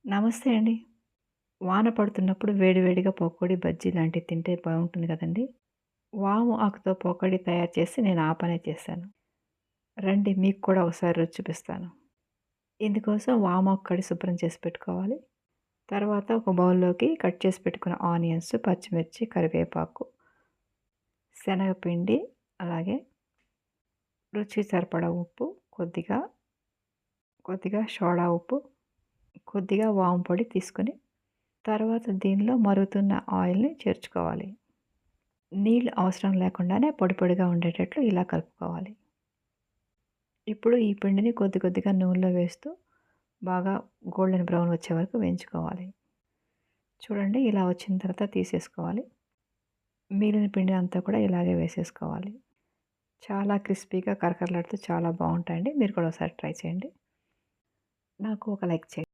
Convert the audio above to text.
నమస్తే అండి. వాన పడుతున్నప్పుడు వేడివేడిగా పకోడీ, బజ్జీ లాంటివి తింటే బావుంటుంది కదండీ! వాము ఆకుతో పకోడీ తయారు చేసి నేను ఆ పనే చేశాను. రండి మీకు కూడా ఒకసారి రుచి చూపిస్తాను. ఇందుకోసం వామాకు కడిగి శుభ్రం చేసి పెట్టుకోవాలి. తర్వాత ఒక బౌల్‌లోకి కట్ చేసి పెట్టుకున్న ఆనియన్స్, పచ్చిమిర్చి, కరివేపాకు, శనగపిండి, అలాగే రుచికి సరిపడా ఉప్పు, కొద్దిగా సోడా ఉప్పు, కొద్దిగా వాము పొడి తీసుకొని తర్వాత దీనిలో మరుగుతున్న ఆయిల్‌ని చేర్చుకోవాలి. నీళ్ళు అవసరం లేకుండానే పొడి పొడిగా ఉండేటట్లు ఇలా కలుపుకోవాలి. ఇప్పుడు ఈ పిండిని కొద్దిగా నూనెలో వేస్తూ బాగా గోల్డెన్ బ్రౌన్ వచ్చే వరకు వేయించుకోవాలి. చూడండి ఇలా వచ్చిన తర్వాత తీసేసుకోవాలి. మిగిలిన పిండి అంతా కూడా ఇలాగే వేసేసుకోవాలి. చాలా క్రిస్పీగా కరకరలాడుతూ చాలా బావుంటాయండి. మీరు కూడా ఒకసారి ట్రై చేయండి. నాకు ఒక లైక్ చేయండి.